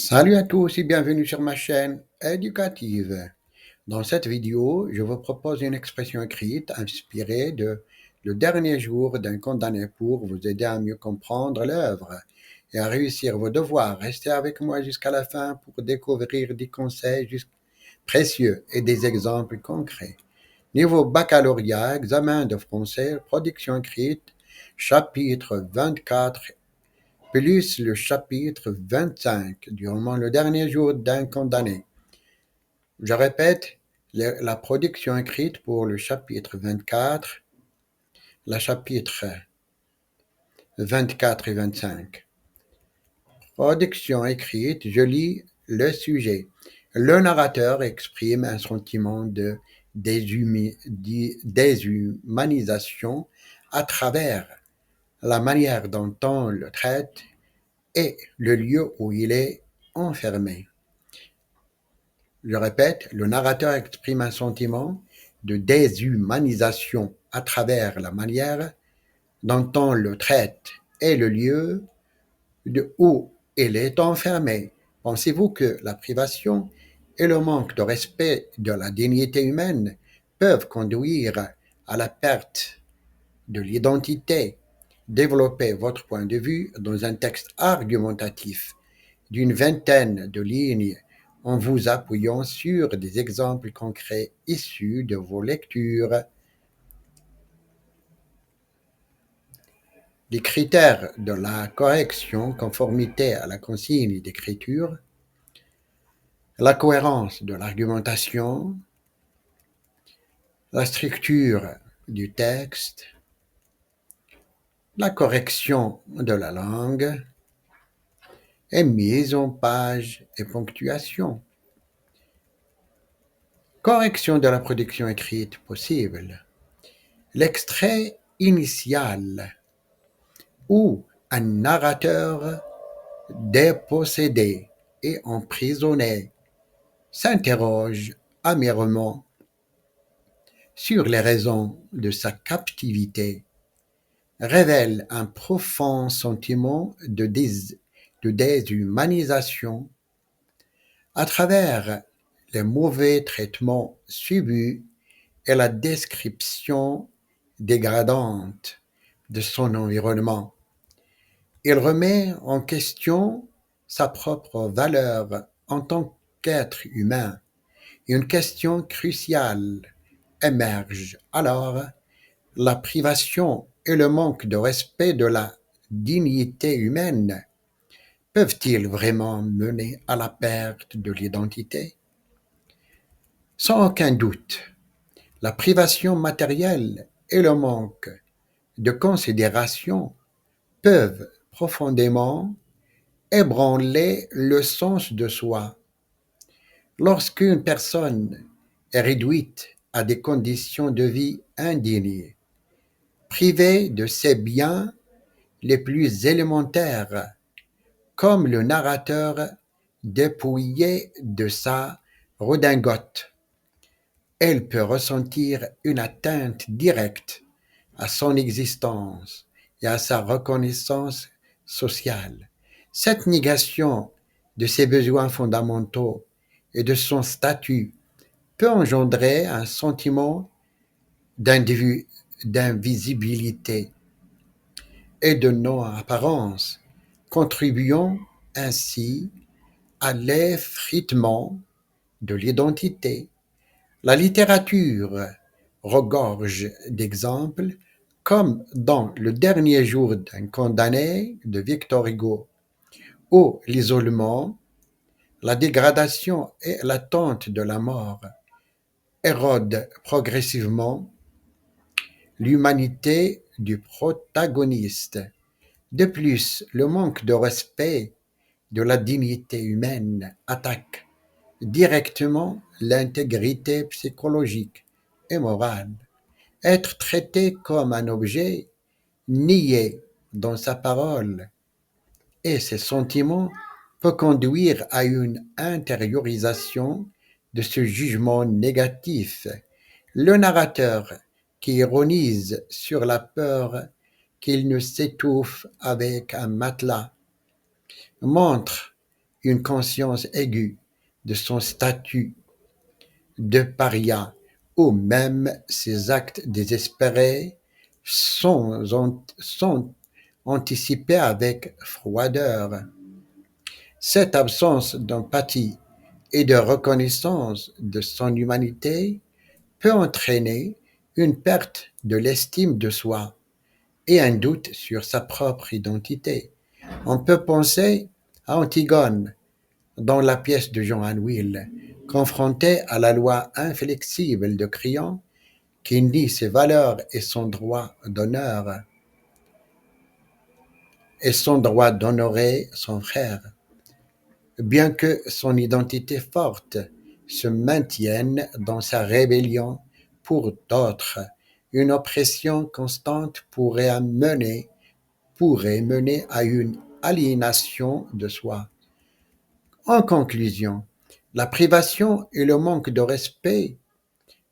Salut à tous et bienvenue sur ma chaîne éducative. Dans cette vidéo, je vous propose une expression écrite inspirée de le dernier jour d'un condamné pour vous aider à mieux comprendre l'œuvre et à réussir vos devoirs. Restez avec moi jusqu'à la fin pour découvrir des conseils précieux et des exemples concrets. Niveau baccalauréat, examen de français, production écrite, chapitre 24 plus le chapitre 25, durant le dernier jour d'un condamné. Je répète, la production écrite pour le chapitre 24, la chapitre 24 et 25. Production écrite, je lis le sujet. Le narrateur exprime un sentiment de déshumanisation à travers la manière dont on le traite et le lieu où il est enfermé. Je répète, le narrateur exprime un sentiment de déshumanisation à travers la manière dont on le traite et le lieu où il est enfermé. Pensez-vous que la privation et le manque de respect de la dignité humaine peuvent conduire à la perte de l'identité? Développez votre point de vue dans un texte argumentatif d'une vingtaine de lignes en vous appuyant sur des exemples concrets issus de vos lectures. Les critères de la correction, conformité à la consigne d'écriture, la cohérence de l'argumentation, la structure du texte, la correction de la langue et mise en page et ponctuation. Correction de la production écrite possible. L'extrait initial où un narrateur dépossédé et emprisonné s'interroge amèrement sur les raisons de sa captivité révèle un profond sentiment de déshumanisation à travers les mauvais traitements subis et la description dégradante de son environnement. Il remet en question sa propre valeur en tant qu'être humain. Une question cruciale émerge alors: la privation et le manque de respect de la dignité humaine peuvent-ils vraiment mener à la perte de l'identité? Sans aucun doute, la privation matérielle et le manque de considération peuvent profondément ébranler le sens de soi. Lorsqu'une personne est réduite à des conditions de vie indignes, privée de ses biens les plus élémentaires, comme le narrateur dépouillé de sa redingote, elle peut ressentir une atteinte directe à son existence et à sa reconnaissance sociale. Cette négation de ses besoins fondamentaux et de son statut peut engendrer un sentiment d'invisibilité et de non-apparence, contribuant ainsi à l'effritement de l'identité. La littérature regorge d'exemples, comme dans Le dernier jour d'un condamné de Victor Hugo, où l'isolement, la dégradation et l'attente de la mort érodent progressivement l'humanité du protagoniste. De plus, le manque de respect de la dignité humaine attaque directement l'intégrité psychologique et morale. Être traité comme un objet, nié dans sa parole et ses sentiments peut conduire à une intériorisation de ce jugement négatif. Le narrateur, qui ironise sur la peur qu'il ne s'étouffe avec un matelas, montre une conscience aiguë de son statut de paria, ou même ses actes désespérés sont anticipés avec froideur. Cette absence d'empathie et de reconnaissance de son humanité peut entraîner une perte de l'estime de soi et un doute sur sa propre identité. On peut penser à Antigone dans la pièce de John Will, confrontée à la loi inflexible de Créon qui nie ses valeurs et son droit d'honneur et son droit d'honorer son frère. Bien que son identité forte se maintienne dans sa rébellion pour d'autres, une oppression constante pourrait mener à une aliénation de soi. En conclusion, la privation et le manque de respect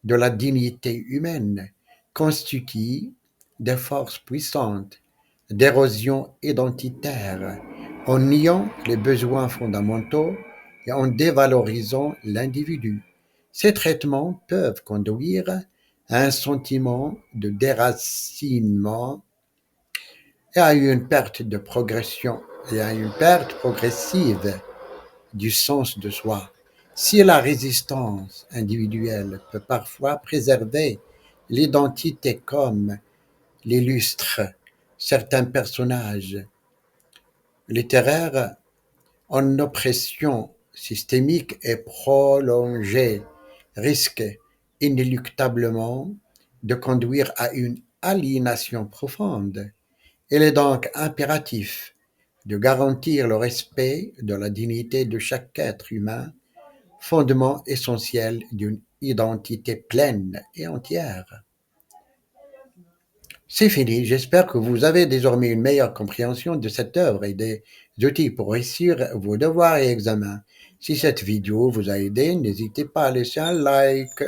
de la dignité humaine constituent des forces puissantes d'érosion identitaire en niant les besoins fondamentaux et en dévalorisant l'individu. Ces traitements peuvent conduire à un sentiment de déracinement et à une perte de progression et à une perte progressive du sens de soi. Si la résistance individuelle peut parfois préserver l'identité comme l'illustrent certains personnages littéraires, en oppression systémique et prolongée risque inéluctablement de conduire à une aliénation profonde. Il est donc impératif de garantir le respect de la dignité de chaque être humain, fondement essentiel d'une identité pleine et entière. C'est fini, j'espère que vous avez désormais une meilleure compréhension de cette œuvre et des outils pour réussir vos devoirs et examens. Si cette vidéo vous a aidé, n'hésitez pas à laisser un like.